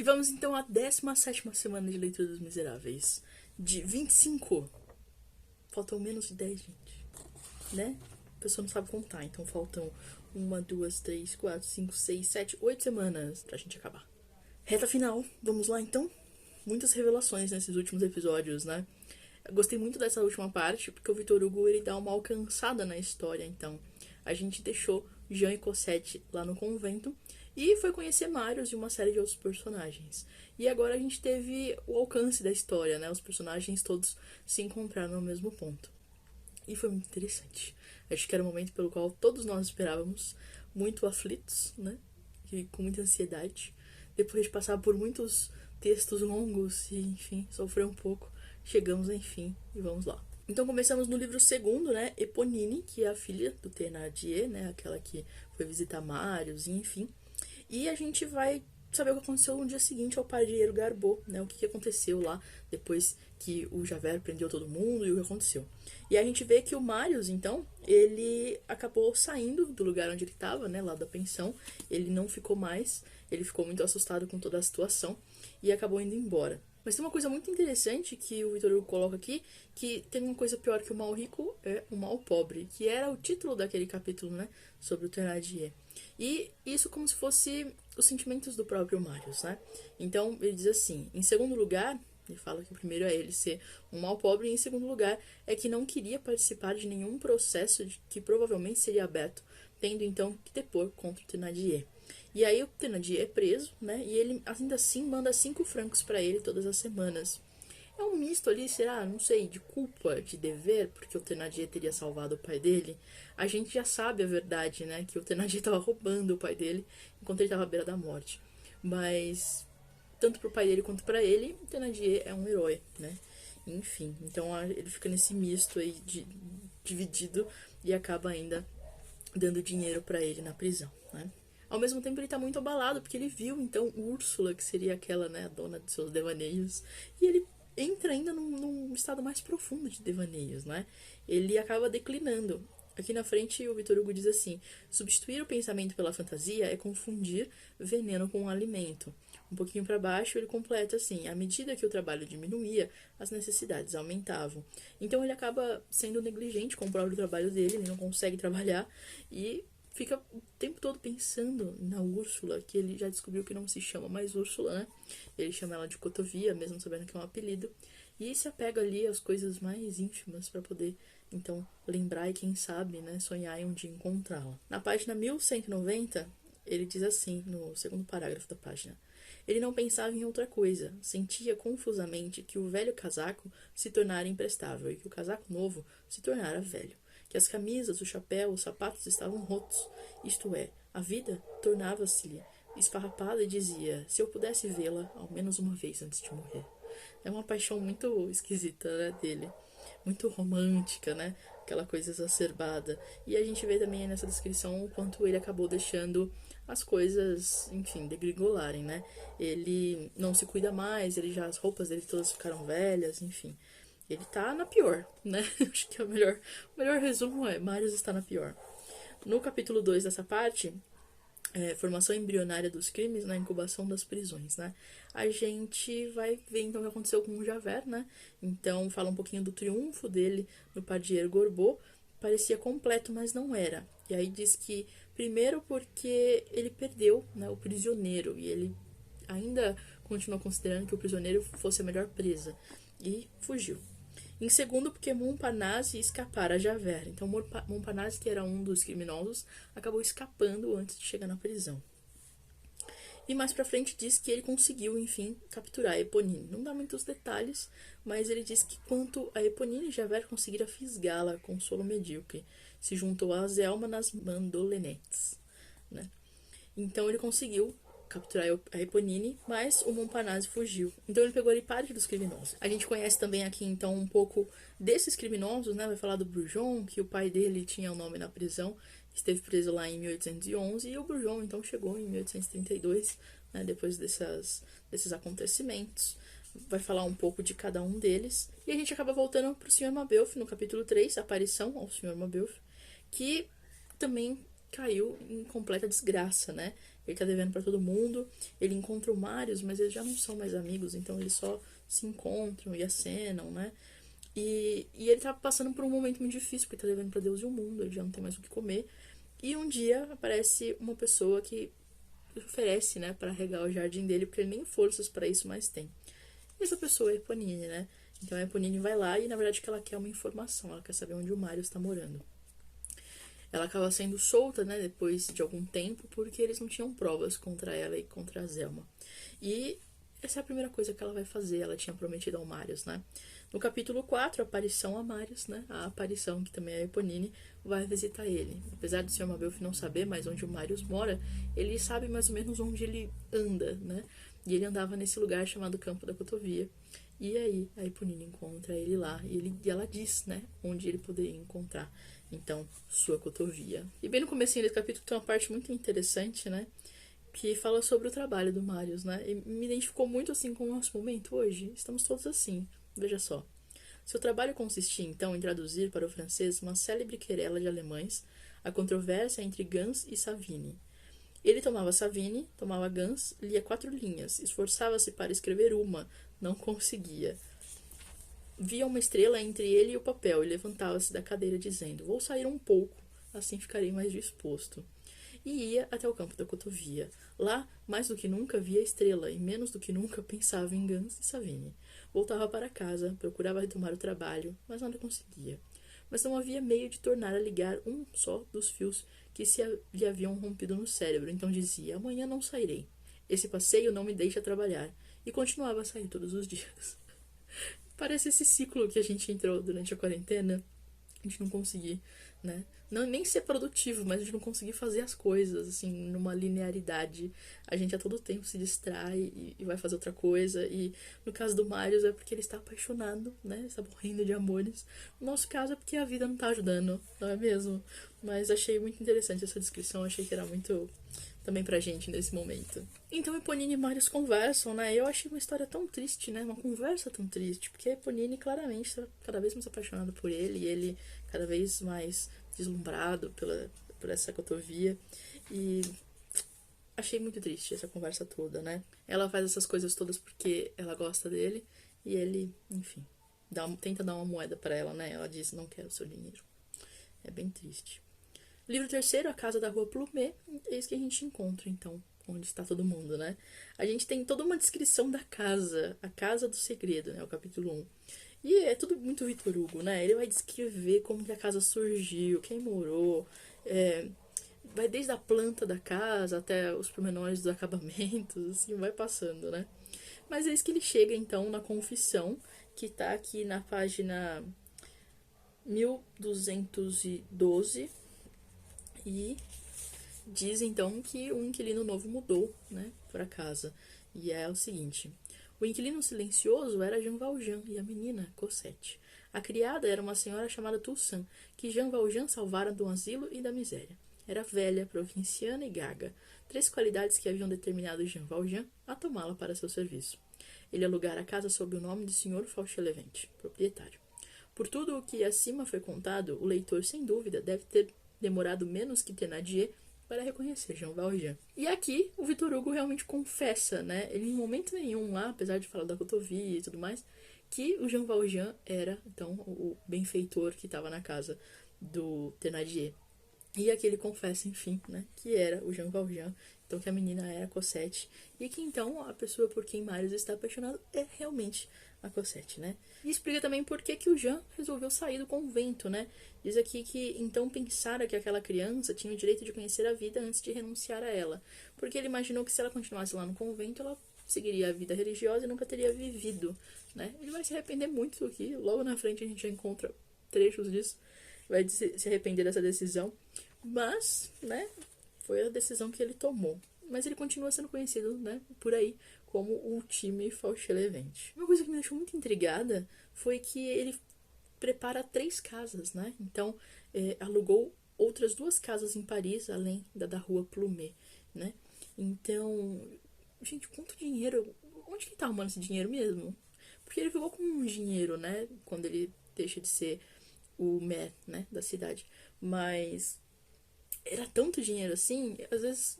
E vamos então à 17ª semana de leitura dos Miseráveis. De 25. Faltam menos de 10, gente. Né? A pessoa não sabe contar, então faltam 1, 2, 3, 4, 5, 6, 7, 8 semanas pra gente acabar. Reta final, vamos lá então? Muitas revelações nesses últimos episódios, né? Eu gostei muito dessa última parte, porque o Victor Hugo ele dá uma alcançada na história, então. A gente deixou Jean e Cosette lá no convento e foi conhecer Marius e uma série de outros personagens. E agora a gente teve o alcance da história, né? Os personagens todos se encontraram no mesmo ponto. E foi muito interessante. Acho que era um momento pelo qual todos nós esperávamos, muito aflitos, né? E com muita ansiedade. Depois de passar por muitos textos longos e, enfim, sofrer um pouco, chegamos, enfim, e vamos lá. Então começamos no livro segundo, né, Eponine, que é a filha do Thénardier, né, aquela que foi visitar Marius, enfim. E a gente vai saber o que aconteceu no dia seguinte ao padrinheiro Garbot, né, o que aconteceu lá depois que o Javert prendeu todo mundo e o que aconteceu. E a gente vê que o Marius, então, ele acabou saindo do lugar onde ele estava, né, lá da pensão. Ele não ficou mais, ele ficou muito assustado com toda a situação e acabou indo embora. Mas tem uma coisa muito interessante que o Victor Hugo coloca aqui, que tem uma coisa pior que o mal rico é o mal pobre, que era o título daquele capítulo, né, sobre o Thénardier. E isso como se fosse os sentimentos do próprio Marius, né? Então ele diz assim, em segundo lugar, ele fala que o primeiro é ele ser um mal pobre, e em segundo lugar é que não queria participar de nenhum processo que provavelmente seria aberto, tendo então que depor contra o Thénardier. E aí o Thénardier é preso, né? E ele ainda assim manda 5 francos para ele todas as semanas. É um misto ali, será? Não sei, de culpa, de dever, porque o Thénardier teria salvado o pai dele. A gente já sabe a verdade, né? Que o Thénardier estava roubando o pai dele enquanto ele estava à beira da morte. Mas, tanto pro pai dele quanto para ele, o Thénardier é um herói, né? Enfim, então ele fica nesse misto aí dividido e acaba ainda dando dinheiro para ele na prisão, né? Ao mesmo tempo ele tá muito abalado, porque ele viu, então, Úrsula, que seria aquela, né, a dona de seus devaneios, e ele entra ainda num estado mais profundo de devaneios, né? Ele acaba declinando. Aqui na frente o Victor Hugo diz assim, substituir o pensamento pela fantasia é confundir veneno com alimento. Um pouquinho para baixo ele completa assim, à medida que o trabalho diminuía, as necessidades aumentavam. Então ele acaba sendo negligente com o próprio trabalho dele, ele não consegue trabalhar e fica o tempo todo pensando na Úrsula, que ele já descobriu que não se chama mais Úrsula, né? Ele chama ela de Cotovia, mesmo sabendo que é um apelido. E se apega ali às coisas mais íntimas para poder, então, lembrar e, quem sabe, né, sonhar em um dia encontrá-la. Na página 1190, ele diz assim, no segundo parágrafo da página. Ele não pensava em outra coisa. Sentia confusamente que o velho casaco se tornara imprestável e que o casaco novo se tornara velho. Que as camisas, o chapéu, os sapatos estavam rotos. Isto é, a vida tornava-se-lhe esfarrapada e dizia, se eu pudesse vê-la ao menos uma vez antes de morrer. É uma paixão muito esquisita, né, dele. Muito romântica, né? Aquela coisa exacerbada. E a gente vê também nessa descrição o quanto ele acabou deixando as coisas, enfim, degringolarem, né? Ele não se cuida mais, as roupas dele todas ficaram velhas, enfim. Ele tá na pior, né? Acho que o melhor resumo é Marius está na pior. No capítulo 2 dessa parte, formação embrionária dos crimes na incubação das prisões, né? A gente vai ver então o que aconteceu com o Javert, né? Então fala um pouquinho do triunfo dele no padrinheiro Garbot. Parecia completo, mas não era. E aí diz que primeiro porque ele perdeu, né, o prisioneiro e ele ainda continua considerando que o prisioneiro fosse a melhor presa e fugiu. Em segundo, porque Montparnasse escapara a Javert. Então, Montparnasse, que era um dos criminosos, acabou escapando antes de chegar na prisão. E mais pra frente diz que ele conseguiu, enfim, capturar a Eponine. Não dá muitos detalhes, mas ele diz que quanto a Eponine, Javert conseguira fisgá-la com solo medíocre. Se juntou a Zelma nas mandolinettes, né? Então ele conseguiu capturar a Eponine, mas o Montparnasse fugiu. Então ele pegou ali parte dos criminosos. A gente conhece também aqui, então, um pouco desses criminosos, né? Vai falar do Brujon, que o pai dele tinha o nome na prisão, esteve preso lá em 1811, e o Brujon, então, chegou em 1832, né? Depois desses acontecimentos. Vai falar um pouco de cada um deles. E a gente acaba voltando pro Sr. Mabeuf, no capítulo 3, a aparição ao Sr. Mabeuf, que também caiu em completa desgraça, né? Ele tá devendo pra todo mundo, ele encontra o Marius, mas eles já não são mais amigos, então eles só se encontram e acenam, né? E ele tá passando por um momento muito difícil, porque tá devendo pra Deus e o mundo, ele já não tem mais o que comer. E um dia aparece uma pessoa que oferece, né, para regar o jardim dele, porque ele nem forças para isso mais tem. E essa pessoa é a Eponine, né? Então a Eponine vai lá e na verdade o que ela quer é uma informação, ela quer saber onde o Marius está morando. Ela acaba sendo solta, né, depois de algum tempo, porque eles não tinham provas contra ela e contra a Zelma. E essa é a primeira coisa que ela vai fazer, ela tinha prometido ao Marius, né? No capítulo 4, a aparição a Marius, né? A aparição, que também é a Eponine, vai visitar ele. Apesar do Sr. Mabelf não saber mais onde o Marius mora, ele sabe mais ou menos onde ele anda, né? E ele andava nesse lugar chamado Campo da Cotovia. E aí a Eponine encontra ele lá e ela diz, né, onde ele poderia encontrar, então, sua cotovia. E bem no comecinho desse capítulo tem uma parte muito interessante, né, que fala sobre o trabalho do Marius, né, e me identificou muito assim com o nosso momento hoje. Estamos todos assim, veja só. Seu trabalho consistia, então, em traduzir para o francês uma célebre querela de alemães, a controvérsia entre Gans e Savini. Ele tomava Savini, tomava Gans, lia 4 linhas, esforçava-se para escrever uma, não conseguia. Via uma estrela entre ele e o papel e levantava-se da cadeira dizendo: vou sair um pouco, assim ficarei mais disposto. E ia até o campo da cotovia. Lá, mais do que nunca, via a estrela e menos do que nunca pensava em Gans e Savini. Voltava para casa, procurava retomar o trabalho, mas nada conseguia. Mas não havia meio de tornar a ligar um só dos fios que lhe haviam rompido no cérebro, então dizia: amanhã não sairei. Esse passeio não me deixa trabalhar. E continuava a sair todos os dias. Parece esse ciclo que a gente entrou durante a quarentena. A gente não conseguir, né? Não, nem ser produtivo, mas a gente não conseguir fazer as coisas, assim, numa linearidade. A gente a todo tempo se distrai e vai fazer outra coisa. E no caso do Marius é porque ele está apaixonado, né? Está morrendo de amores. No nosso caso é porque a vida não está ajudando, não é mesmo? Mas achei muito interessante essa descrição, achei que era muito também pra gente nesse momento. Então Eponine e Marius conversam, né? Eu achei uma história tão triste, né? Uma conversa tão triste, porque a Eponine claramente está cada vez mais apaixonada por ele, e ele cada vez mais deslumbrado por essa cotovia. E achei muito triste essa conversa toda, né? Ela faz essas coisas todas porque ela gosta dele, e ele, enfim, tenta dar uma moeda para ela, né? Ela diz: não quero seu dinheiro. É bem triste. Livro terceiro, A Casa da Rua Plumet, é isso que a gente encontra, então, onde está todo mundo, né? A gente tem toda uma descrição da casa, a Casa do Segredo, né? O capítulo 1. E é tudo muito Victor Hugo, né? Ele vai descrever como que a casa surgiu, quem morou, vai desde a planta da casa até os pormenores dos acabamentos, assim, vai passando, né? Mas é isso que ele chega, então, na confissão, que tá aqui na página 1212, e diz então que o inquilino novo mudou, né, para casa. E é o seguinte: o inquilino silencioso era Jean Valjean e a menina Cosette. A criada era uma senhora chamada Toussaint, que Jean Valjean salvara do asilo e da miséria. Era velha, provinciana e gaga, 3 qualidades que haviam determinado Jean Valjean a tomá-la para seu serviço. Ele alugara a casa sob o nome de Sr. Fauchelevent, proprietário. Por tudo o que acima foi contado, o leitor, sem dúvida, deve ter demorado menos que Thénardier para reconhecer Jean Valjean. E aqui o Victor Hugo realmente confessa, né? Ele em momento nenhum lá, apesar de falar da cotovia e tudo mais, que o Jean Valjean era, então, o benfeitor que estava na casa do Thénardier. E aqui ele confessa, enfim, né, que era o Jean Valjean, então que a menina era a Cosette, e que então a pessoa por quem Marius está apaixonado é realmente a Cosette, né? E explica também por que o Jean resolveu sair do convento, né? Diz aqui que então pensara que aquela criança tinha o direito de conhecer a vida antes de renunciar a ela, porque ele imaginou que se ela continuasse lá no convento, ela seguiria a vida religiosa e nunca teria vivido, né? Ele vai se arrepender muito aqui, logo na frente a gente já encontra trechos disso, vai se arrepender dessa decisão, mas, né, foi a decisão que ele tomou. Mas ele continua sendo conhecido, né, por aí como o time Fauchelevent. Uma coisa que me deixou muito intrigada foi que ele prepara 3 casas, né? Então, alugou outras 2 casas em Paris, além da Rua Plumet, né? Então, gente, quanto dinheiro? Onde que tá arrumando esse dinheiro mesmo? Porque ele ficou com um dinheiro, né, quando ele deixa de ser o maire, né, da cidade. Mas era tanto dinheiro assim, às vezes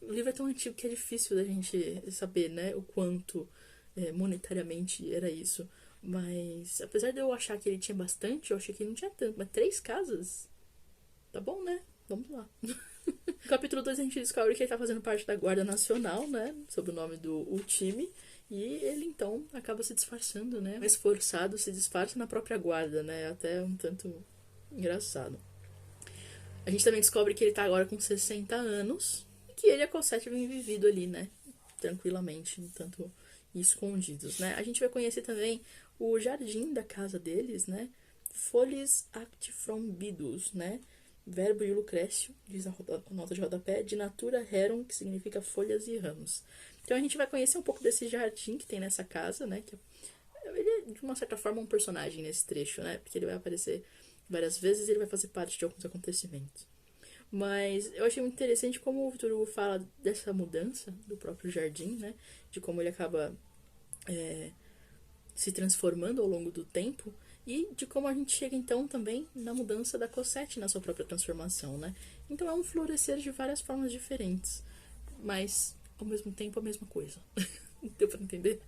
o livro é tão antigo que é difícil da gente saber, né, o quanto monetariamente era isso. Mas apesar de eu achar que ele tinha bastante, eu achei que ele não tinha tanto. Mas 3 casas? Tá bom, né? Vamos lá. No capítulo 2 a gente descobre que ele tá fazendo parte da Guarda Nacional, né? Sob o nome do Ultime. E ele então acaba se disfarçando, né? Esforçado, se disfarça na própria guarda, né? Até um tanto engraçado. A gente também descobre que ele tá agora com 60 anos. E que ele e a Cosette vem vivido ali, né? Tranquilamente, um tanto escondidos, né? A gente vai conhecer também o jardim da casa deles, né? Folies actifrombidos, né? Verbo e Lucrécio, diz a nota de rodapé, de natura rerum, que significa folhas e ramos. Então a gente vai conhecer um pouco desse jardim que tem nessa casa, né? Que ele é, de uma certa forma, um personagem nesse trecho, né? Porque ele vai aparecer várias vezes e ele vai fazer parte de alguns acontecimentos. Mas eu achei muito interessante como o Victor Hugo fala dessa mudança do próprio jardim, né? De como ele acaba se transformando ao longo do tempo e de como a gente chega então também na mudança da Cosette na sua própria transformação, né? Então é um florescer de várias formas diferentes, mas ao mesmo tempo a mesma coisa. Deu pra entender?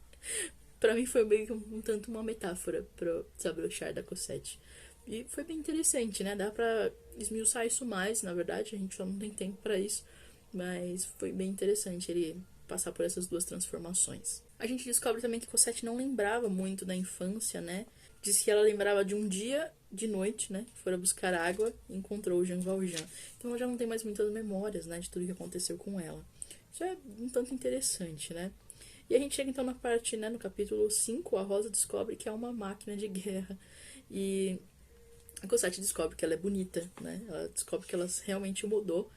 Pra mim foi meio que um tanto uma metáfora pro desabrochar da Cosette. E foi bem interessante, né? Dá pra esmiuçar isso mais, na verdade, a gente só não tem tempo pra isso, mas foi bem interessante ele passar por essas duas transformações. A gente descobre também que Cosette não lembrava muito da infância, né? Diz que ela lembrava de um dia de noite, né? Que fora buscar água e encontrou o Jean Valjean. Então ela já não tem mais muitas memórias, né? De tudo que aconteceu com ela. Isso é um tanto interessante, né? E a gente chega então na parte, né? No capítulo 5, a Rosa descobre que é uma máquina de guerra. E a Cosette descobre que ela é bonita, né? Ela descobre que ela realmente mudou.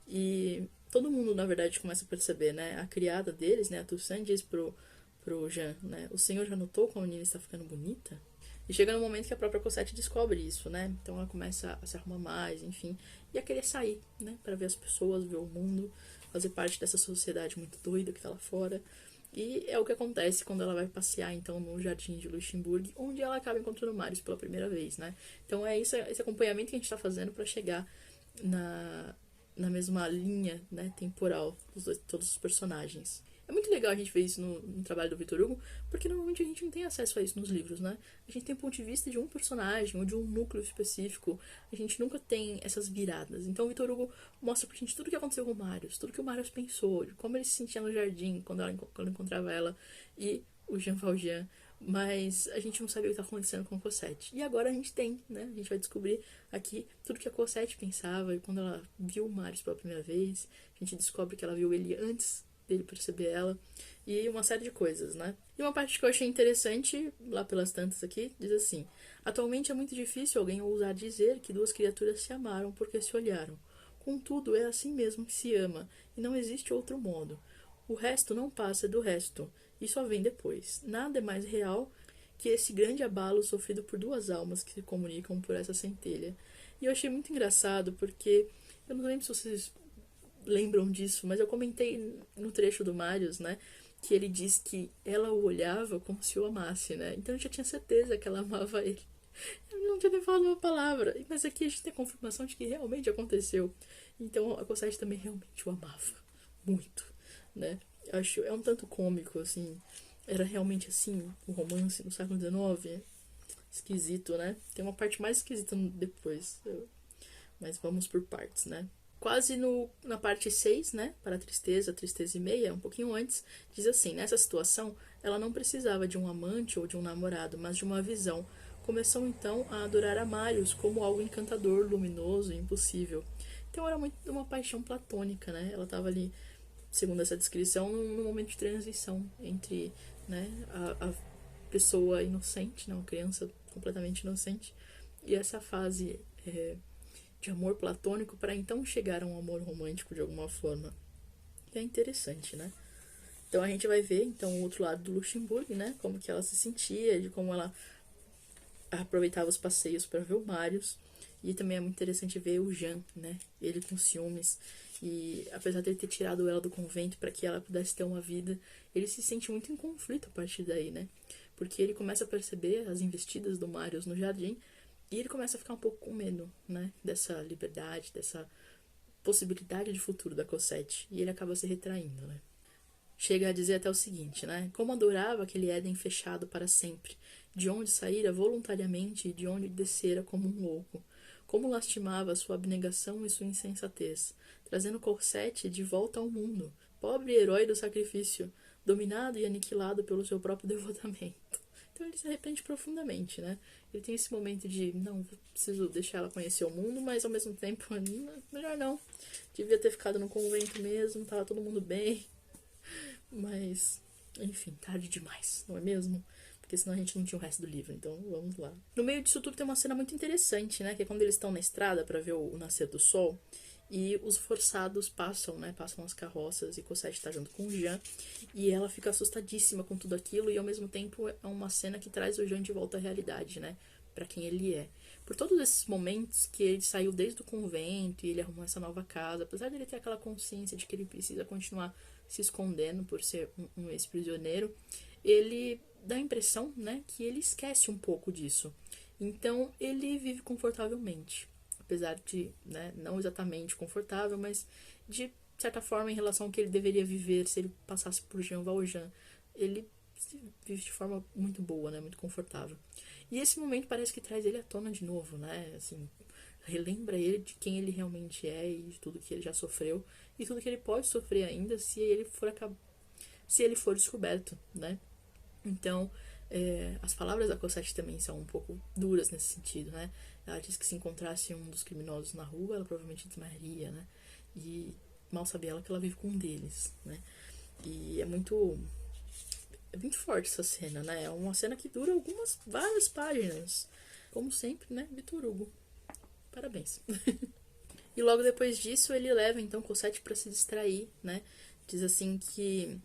E todo mundo, na verdade, começa a perceber, né? A criada deles, né? A Toussaint diz pro Jean, né? O senhor já notou como a menina está ficando bonita? E chega no momento que a própria Cosette descobre isso, né? Então ela começa a se arrumar mais, enfim. E a querer sair, né? Para ver as pessoas, ver o mundo, fazer parte dessa sociedade muito doida que tá lá fora. E é o que acontece quando ela vai passear, então, no Jardim de Luxemburgo, onde ela acaba encontrando Marius pela primeira vez, né? Então é isso, esse acompanhamento que a gente tá fazendo para chegar na, na mesma linha, né, temporal dos todos os personagens. É muito legal a gente ver isso no trabalho do Victor Hugo, porque normalmente a gente não tem acesso a isso nos livros, né? A gente tem ponto de vista de um personagem ou de um núcleo específico. A gente nunca tem essas viradas. Então o Victor Hugo mostra pra gente tudo o que aconteceu com o Marius, tudo que o Marius pensou, de como ele se sentia no jardim quando encontrava ela e o Jean Valjean. Mas a gente não sabia o que estava acontecendo com a Cosette. E agora a gente tem, né? A gente vai descobrir aqui tudo que a Cosette pensava. E quando ela viu o Marius pela primeira vez, a gente descobre que ela viu ele antes dele perceber ela. E uma série de coisas, né? E uma parte que eu achei interessante, lá pelas tantas aqui, diz assim: atualmente é muito difícil alguém ousar dizer que duas criaturas se amaram porque se olharam. Contudo, é assim mesmo que se ama, e não existe outro modo. O resto não passa do resto, e só vem depois. Nada é mais real que esse grande abalo sofrido por duas almas que se comunicam por essa centelha. E eu achei muito engraçado porque eu não lembro se vocês lembram disso, mas eu comentei no trecho do Marius, né, que ele diz que ela o olhava como se o amasse, né? Então eu já tinha certeza que ela amava ele. Eu não tinha nem falado uma palavra, mas aqui a gente tem a confirmação de que realmente aconteceu. Então a Cosette também realmente o amava muito, né? Eu acho é um tanto cômico assim. Era realmente assim o romance no século XIX. Esquisito, né? Tem uma parte mais esquisita depois. Mas vamos por partes, né? Quase na parte 6, né? Para a tristeza e meia, um pouquinho antes, diz assim: nessa situação, ela não precisava de um amante ou de um namorado, mas de uma visão. Começou então a adorar a Marius como algo encantador, luminoso e impossível. Então era muito uma paixão platônica, né? Ela estava ali, segundo essa descrição, num momento de transição entre, né, a pessoa inocente, né, uma criança completamente inocente, e essa fase de amor platônico para então chegar a um amor romântico de alguma forma. E é interessante, né? Então a gente vai ver então o outro lado do Luxemburgo, né? Como que ela se sentia, de como ela aproveitava os passeios para ver o Marius. E também é muito interessante ver o Jean, né? Ele com ciúmes. E apesar de ele ter tirado ela do convento para que ela pudesse ter uma vida, ele se sente muito em conflito a partir daí, né? Porque ele começa a perceber as investidas do Marius no jardim e ele começa a ficar um pouco com medo, né? Dessa liberdade, dessa possibilidade de futuro da Cosette, e ele acaba se retraindo, né? Chega a dizer até o seguinte, né? Como adorava aquele Éden fechado para sempre, de onde saíra voluntariamente e de onde descera como um louco. Como lastimava sua abnegação e sua insensatez, trazendo Cosette de volta ao mundo, pobre herói do sacrifício, dominado e aniquilado pelo seu próprio devotamento. Então ele se arrepende profundamente, né? Ele tem esse momento de, não, preciso deixar ela conhecer o mundo, mas ao mesmo tempo, melhor não. Devia ter ficado no convento mesmo, tava todo mundo bem. Mas, enfim, tarde demais, não é mesmo? Porque senão a gente não tinha o resto do livro, então vamos lá. No meio disso tudo tem uma cena muito interessante, né? Que é quando eles estão na estrada para ver o nascer do sol. E os forçados passam, né? Passam as carroças e Cosette tá junto com o Jean. E ela fica assustadíssima com tudo aquilo. E ao mesmo tempo é uma cena que traz o Jean de volta à realidade, né? Pra quem ele é. Por todos esses momentos que ele saiu desde o convento e ele arrumou essa nova casa. Apesar de ele ter aquela consciência de que ele precisa continuar se escondendo por ser um ex-prisioneiro. Ele dá a impressão, né? Que ele esquece um pouco disso. Então ele vive confortavelmente. Apesar de, né, não exatamente confortável, mas de certa forma em relação ao que ele deveria viver se ele passasse por Jean Valjean, ele vive de forma muito boa, né, muito confortável. E esse momento parece que traz ele à tona de novo, né, assim, relembra ele de quem ele realmente é e de tudo que ele já sofreu e tudo que ele pode sofrer ainda se ele for descoberto, né. Então, as palavras da Cosette também são um pouco duras nesse sentido, né? Ela diz que se encontrasse um dos criminosos na rua, ela provavelmente desmaiaria, né? E mal sabia ela que ela vive com um deles, né? E é muito forte essa cena, né? É uma cena que dura várias páginas. Como sempre, né? Victor Hugo. Parabéns. E logo depois disso, ele leva, então, Cosette para se distrair, né? Diz assim que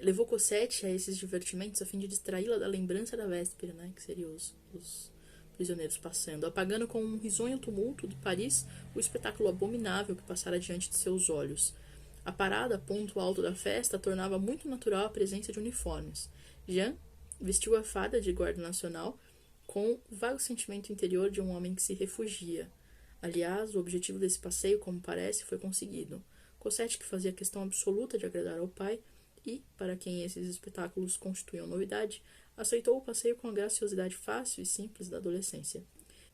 levou Cosette a esses divertimentos a fim de distraí-la da lembrança da véspera, né, que seriam os prisioneiros passando, apagando com um risonho tumulto de Paris o espetáculo abominável que passara diante de seus olhos. A parada, ponto alto da festa, tornava muito natural a presença de uniformes. Jean vestiu a farda de guarda nacional com o vago sentimento interior de um homem que se refugia. Aliás, o objetivo desse passeio, como parece, foi conseguido. Cosette, que fazia questão absoluta de agradar ao pai, e, para quem esses espetáculos constituíam novidade, aceitou o passeio com a graciosidade fácil e simples da adolescência.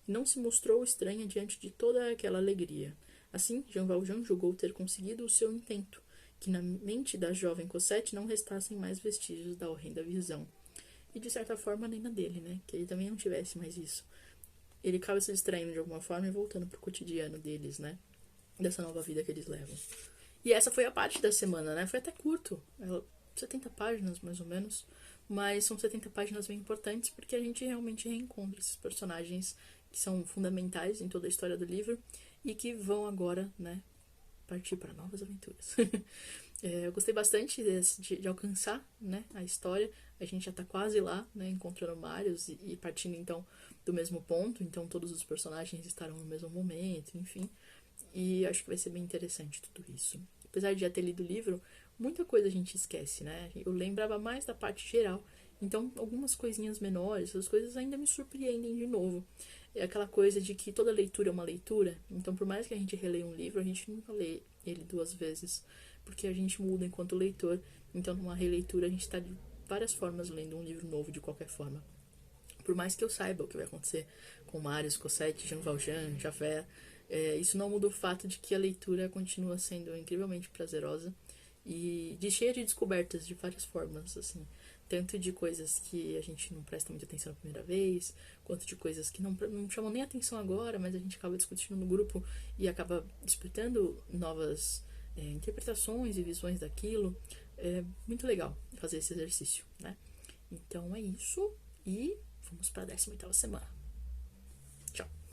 E não se mostrou estranha diante de toda aquela alegria. Assim, Jean Valjean julgou ter conseguido o seu intento, que na mente da jovem Cosette não restassem mais vestígios da horrenda visão. E, de certa forma, nem na dele, né? Que ele também não tivesse mais isso. Ele acaba se distraindo de alguma forma e voltando pro cotidiano deles, né? Dessa nova vida que eles levam. E essa foi a parte da semana, né? Foi até curto. 70 páginas, mais ou menos. Mas são 70 páginas bem importantes porque a gente realmente reencontra esses personagens que são fundamentais em toda a história do livro e que vão agora, né, partir para novas aventuras. Eu gostei bastante de alcançar, né, a história. A gente já tá quase lá, né, encontrando Marius e partindo, então, do mesmo ponto. Então, todos os personagens estarão no mesmo momento, enfim. E acho que vai ser bem interessante tudo isso. Apesar de já ter lido o livro, muita coisa a gente esquece, né? Eu lembrava mais da parte geral. Então, algumas coisinhas menores, essas coisas ainda me surpreendem de novo. É aquela coisa de que toda leitura é uma leitura. Então, por mais que a gente releia um livro, a gente nunca lê ele 2 vezes. Porque a gente muda enquanto leitor. Então, numa releitura, a gente está de várias formas lendo um livro novo de qualquer forma. Por mais que eu saiba o que vai acontecer com Marius, Cosette, Jean Valjean, Javert, isso não muda o fato de que a leitura continua sendo incrivelmente prazerosa e cheia de descobertas de várias formas, assim, tanto de coisas que a gente não presta muita atenção na primeira vez, quanto de coisas que não chamam nem atenção agora, mas a gente acaba discutindo no grupo e acaba despertando novas interpretações e visões daquilo. É muito legal fazer esse exercício, né? Então é isso e vamos para a 18ª semana.